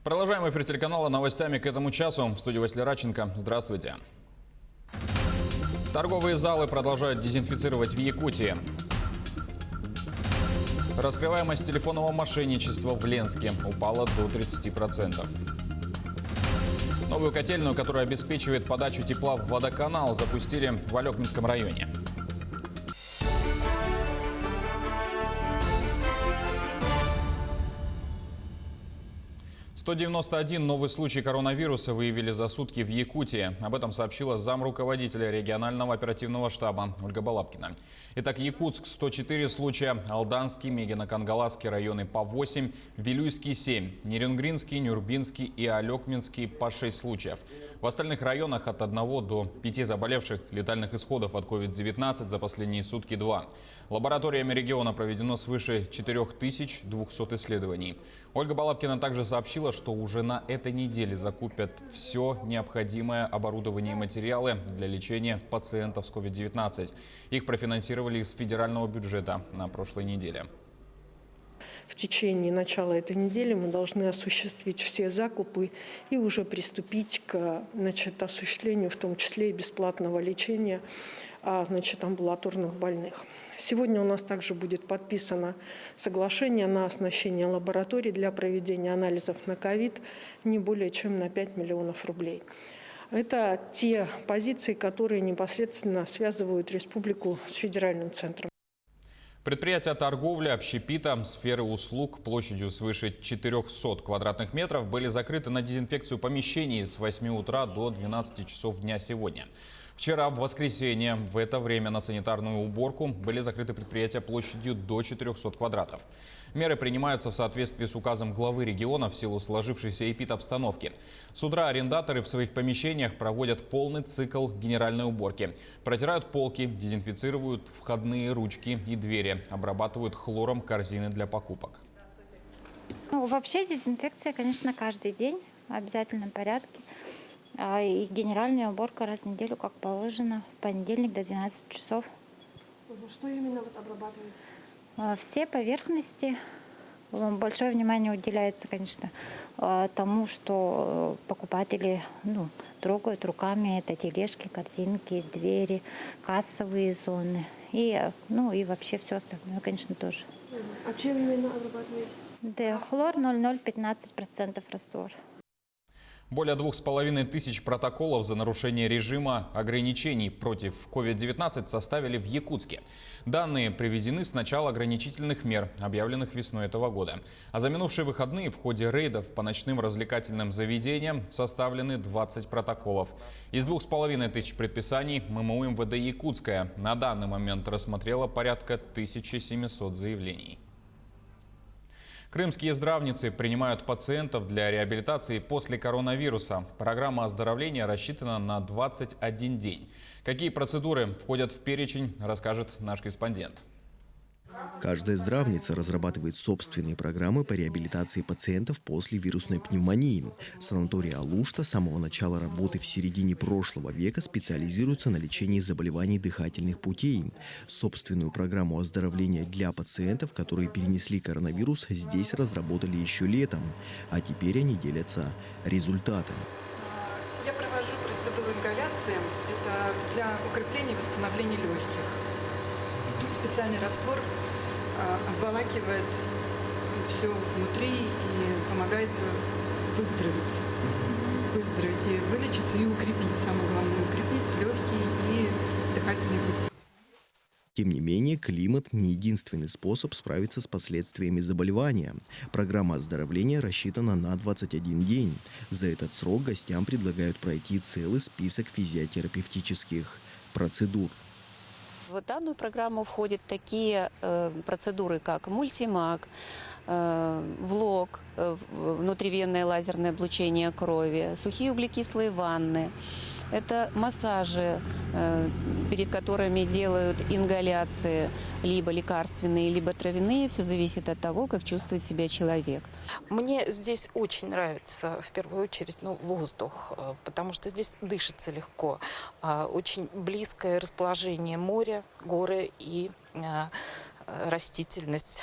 Продолжаем эфир телеканала новостями к этому часу. В студии Василий Радченко. Здравствуйте. Торговые залы продолжают дезинфицировать в Якутии. Раскрываемость телефонного мошенничества в Ленске упала до 30%. Новую котельную, которая обеспечивает подачу тепла в водоканал, запустили в Алекминском районе. 191 новый случай коронавируса выявили за сутки в Якутии. Об этом сообщила замруководителя регионального оперативного штаба Ольга Балабкина. Итак, Якутск – 104 случая, Алданский, Мегино-Кангаласский районы по 8, Вилюйский – 7, Нерюнгринский, Нюрбинский и Алекминский по 6 случаев. В остальных районах от 1 до 5 заболевших, летальных исходов от COVID-19 за последние сутки 2. Лабораториями региона проведено свыше 4200 исследований. Ольга Балабкина также сообщила, что уже на этой неделе закупят все необходимое оборудование и материалы для лечения пациентов с COVID-19. Их профинансировали из федерального бюджета на прошлой неделе. В течение начала этой недели мы должны осуществить все закупы и уже приступить к осуществлению, в том числе и бесплатного лечения амбулаторных больных. Сегодня у нас также будет подписано соглашение на оснащение лабораторий для проведения анализов на ковид не более чем на 5 миллионов рублей. Это те позиции, которые непосредственно связывают республику с федеральным центром. Предприятия торговли, общепита, сферы услуг площадью свыше 400 квадратных метров были закрыты на дезинфекцию помещений с 8 утра до 12 часов дня сегодня. Вчера, в воскресенье, в это время на санитарную уборку были закрыты предприятия площадью до 400 квадратов. Меры принимаются в соответствии с указом главы региона в силу сложившейся эпидобстановки. С утра арендаторы в своих помещениях проводят полный цикл генеральной уборки. Протирают полки, дезинфицируют входные ручки и двери, обрабатывают хлором корзины для покупок. Вообще дезинфекция, конечно, каждый день в обязательном порядке. И генеральная уборка раз в неделю, как положено, в понедельник до 12 часов. Что именно обрабатываете? Все поверхности. Большое внимание уделяется, конечно, тому, что покупатели трогают руками. Это тележки, корзинки, двери, кассовые зоны. И вообще все остальное, конечно, тоже. А чем именно обрабатываете? Хлор 0,015% раствор. Более 2500 протоколов за нарушение режима ограничений против COVID-19 составили в Якутске. Данные приведены с начала ограничительных мер, объявленных весной этого года. А за минувшие выходные в ходе рейдов по ночным развлекательным заведениям составлены 20 протоколов. Из 2500 предписаний ММУ МВД Якутская на данный момент рассмотрела порядка 1700 заявлений. Крымские здравницы принимают пациентов для реабилитации после коронавируса. Программа оздоровления рассчитана на 21 день. Какие процедуры входят в перечень, расскажет наш корреспондент. Каждая здравница разрабатывает собственные программы по реабилитации пациентов после вирусной пневмонии. Санаторий «Алушта» с самого начала работы в середине прошлого века специализируется на лечении заболеваний дыхательных путей. Собственную программу оздоровления для пациентов, которые перенесли коронавирус, здесь разработали еще летом. А теперь они делятся результатами. Я провожу процедуру ингаляции. Это для укрепления и восстановления легких. Специальный раствор обволакивает все внутри и помогает выздороветь и вылечиться, и укрепить. Самое главное, укрепить легкие и дыхательные пути. Тем не менее, климат не единственный способ справиться с последствиями заболевания. Программа оздоровления рассчитана на 21 день. За этот срок гостям предлагают пройти целый список физиотерапевтических процедур. В данную программу входят такие процедуры, как мультимаг, влог, внутривенное лазерное облучение крови, сухие углекислые ванны. Это массажи, перед которыми делают ингаляции, либо лекарственные, либо травяные. Все зависит от того, как чувствует себя человек. Мне здесь очень нравится, в первую очередь, воздух, потому что здесь дышится легко. Очень близкое расположение моря, горы и растительность.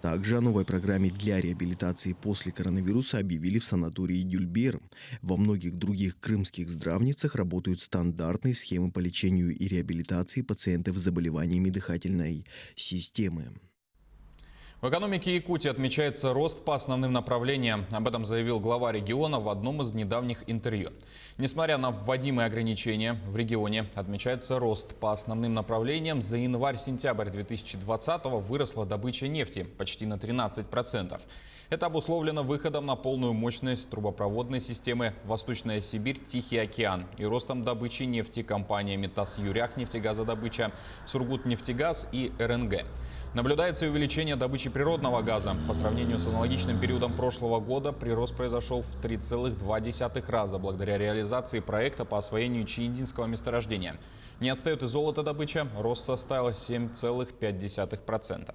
Также о новой программе для реабилитации после коронавируса объявили в санатории Дюльбер. Во многих других крымских здравницах работают стандартные схемы по лечению и реабилитации пациентов с заболеваниями дыхательной системы. В экономике Якутии отмечается рост по основным направлениям. Об этом заявил глава региона в одном из недавних интервью. Несмотря на вводимые ограничения, в регионе отмечается рост по основным направлениям. За январь-сентябрь 2020-го выросла добыча нефти почти на 13%. Это обусловлено выходом на полную мощность трубопроводной системы «Восточная Сибирь, Тихий океан» и ростом добычи нефти компаниями «Тасюряк нефтегазодобыча», «Сургутнефтегаз» и РНГ. Наблюдается и увеличение добычи природного газа. По сравнению с аналогичным периодом прошлого года прирост произошел в 3,2 раза благодаря реализации проекта по освоению Чииндинского месторождения. Не отстает и золотодобыча. Рост составил 7,5%.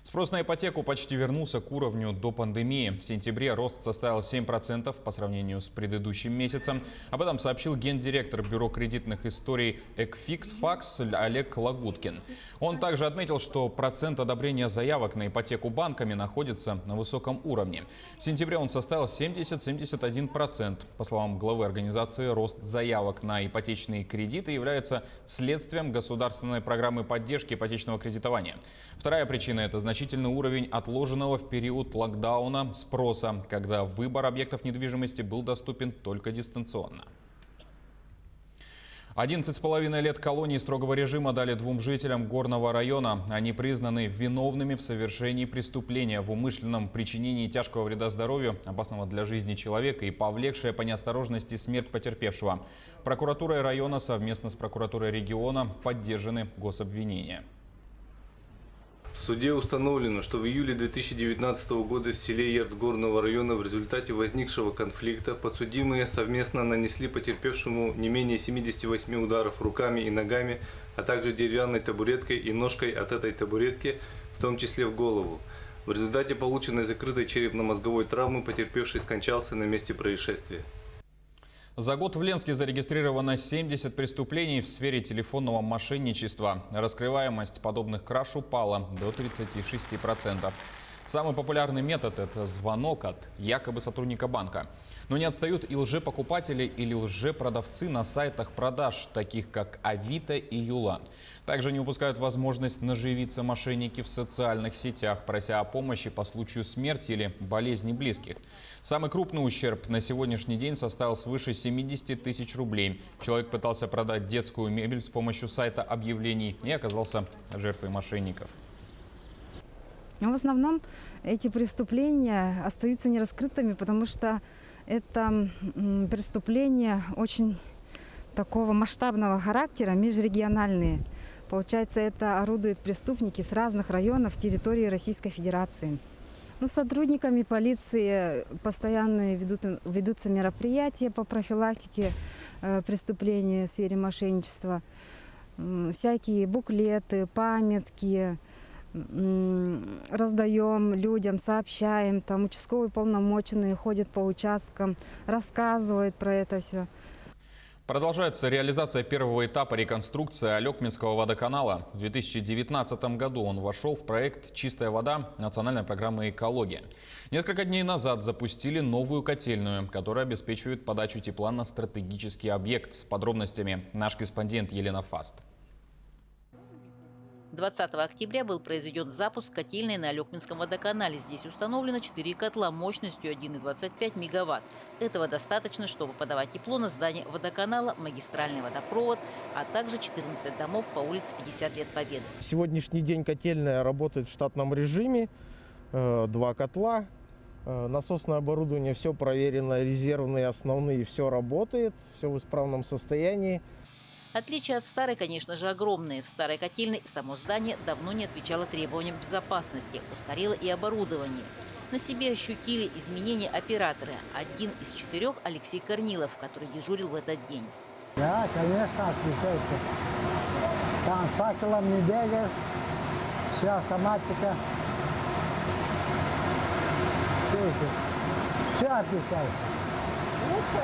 Спрос на ипотеку почти вернулся к уровню до пандемии. В сентябре рост составил 7% по сравнению с предыдущим месяцем. Об этом сообщил гендиректор Бюро кредитных историй «Экфикс-Факс» Олег Лагуткин. Он также отметил, что процент одобрения заявок на ипотеку банками находится на высоком уровне. В сентябре он составил 70-71%. По словам главы организации, рост заявок на ипотечные кредиты является следствием государственной программы поддержки ипотечного кредитования. Вторая причина – это значительный уровень отложенного в период локдауна спроса, когда выбор объектов недвижимости был доступен только дистанционно. 11,5 лет колонии строгого режима дали двум жителям Горного района. Они признаны виновными в совершении преступления в умышленном причинении тяжкого вреда здоровью, опасного для жизни человека и повлекшее по неосторожности смерть потерпевшего. Прокуратурой района совместно с прокуратурой региона поддержаны гособвинения. В суде установлено, что в июле 2019 года в селе Ярд Горного района в результате возникшего конфликта подсудимые совместно нанесли потерпевшему не менее 78 ударов руками и ногами, а также деревянной табуреткой и ножкой от этой табуретки, в том числе в голову. В результате полученной закрытой черепно-мозговой травмы потерпевший скончался на месте происшествия. За год в Ленске зарегистрировано 70 преступлений в сфере телефонного мошенничества. Раскрываемость подобных краж упала до 36%. Самый популярный метод – это звонок от якобы сотрудника банка. Но не отстают и лжепокупатели или лжепродавцы на сайтах продаж, таких как Авито и Юла. Также не упускают возможность наживиться мошенники в социальных сетях, прося о помощи по случаю смерти или болезни близких. Самый крупный ущерб на сегодняшний день составил свыше 70 тысяч рублей. Человек пытался продать детскую мебель с помощью сайта объявлений и оказался жертвой мошенников. В основном эти преступления остаются нераскрытыми, потому что это преступления очень такого масштабного характера, межрегиональные. Получается, это орудуют преступники с разных районов территории Российской Федерации. С сотрудниками полиции постоянно ведутся мероприятия по профилактике преступлений в сфере мошенничества. Всякие буклеты, памятки раздаем людям, сообщаем. Там участковые полномоченные ходят по участкам, рассказывают про это все. Продолжается реализация первого этапа реконструкции Алекминского водоканала. В 2019 году он вошел в проект «Чистая вода» национальной программы «Экология». Несколько дней назад запустили новую котельную, которая обеспечивает подачу тепла на стратегический объект. С подробностями наш корреспондент Елена Фаст. 20 октября был произведен запуск котельной на Алекминском водоканале. Здесь установлено 4 котла мощностью 1,25 мегаватт. Этого достаточно, чтобы подавать тепло на здание водоканала, магистральный водопровод, а также 14 домов по улице 50 лет Победы. Сегодняшний день котельная работает в штатном режиме. 2 котла, насосное оборудование, все проверено, резервные, основные, все работает, все в исправном состоянии. Отличия от старой, конечно же, огромные. В старой котельной само здание давно не отвечало требованиям безопасности. Устарело и оборудование. На себе ощутили изменения операторы. Один из 4 – Алексей Корнилов, который дежурил в этот день. Да, конечно, отличается. Там с факелом не бегаешь, все автоматика. Все отличается. Лучше?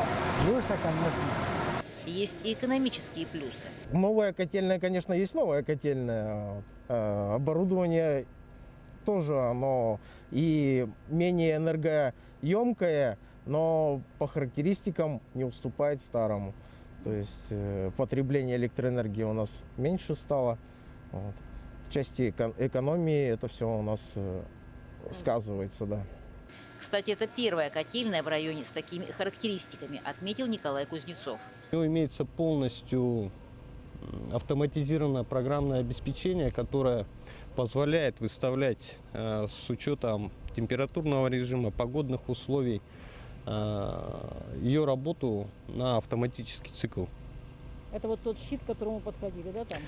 Лучше, конечно. Есть и экономические плюсы. Новая котельная, конечно, есть новая котельная. Оборудование тоже оно и менее энергоемкое, но по характеристикам не уступает старому. То есть потребление электроэнергии у нас меньше стало. Вот. В части экономии это все у нас сказывается, да. Кстати, это первая котельная в районе с такими характеристиками, отметил Николай Кузнецов. У него имеется полностью автоматизированное программное обеспечение, которое позволяет выставлять с учетом температурного режима, погодных условий ее работу на автоматический цикл. Это вот тот щит, к которому подходили, да, там?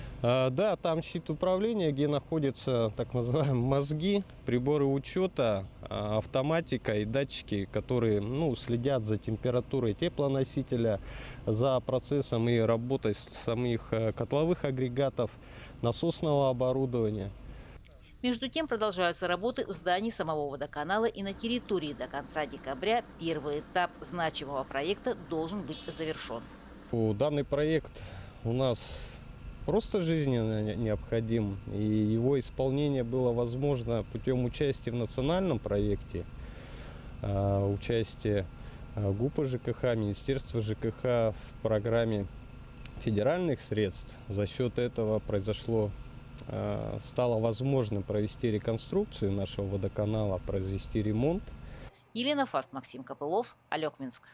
Да, там щит управления, где находятся так называемые мозги, приборы учета, автоматика и датчики, которые следят за температурой теплоносителя, за процессом и работой самих котловых агрегатов, насосного оборудования. Между тем продолжаются работы в здании самого водоканала и на территории. До конца декабря первый этап значимого проекта должен быть завершен. Данный проект у нас просто жизненно необходим, и его исполнение было возможно путем участия в национальном проекте, участия ГУПа ЖКХ, Министерства ЖКХ в программе федеральных средств. За счет этого стало возможно провести реконструкцию нашего водоканала, произвести ремонт. Елена Фаст, Максим Копылов, Алекминск.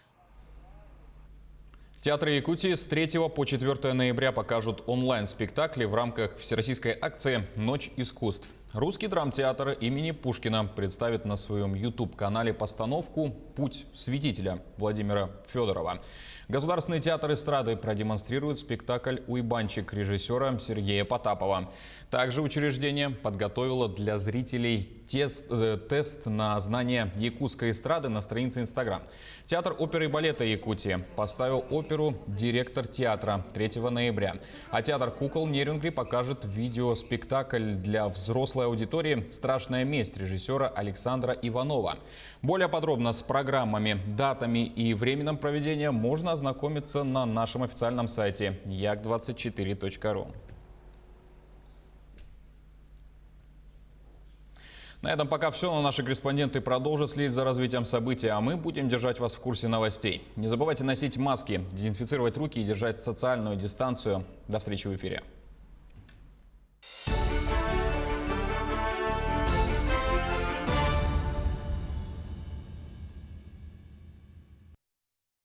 Театры Якутии с 3 по 4 ноября покажут онлайн-спектакли в рамках всероссийской акции «Ночь искусств». Русский драмтеатр имени Пушкина представит на своем YouTube-канале постановку «Путь святителя» Владимира Федорова. Государственный театр эстрады продемонстрирует спектакль «Уйбанчик» режиссера Сергея Потапова. Также учреждение подготовило для зрителей тест на знание якутской эстрады на странице Instagram. Театр оперы и балета Якутии поставил оперу «Директор театра» 3 ноября. А театр кукол Нерюнгри покажет видеоспектакль для взрослой аудитории «Страшная месть» режиссера Александра Иванова. Более подробно с программами, датами и временем проведения можно ознакомиться на нашем официальном сайте yak24.ru. На этом пока все, но наши корреспонденты продолжат следить за развитием событий, а мы будем держать вас в курсе новостей. Не забывайте носить маски, дезинфицировать руки и держать социальную дистанцию. До встречи в эфире.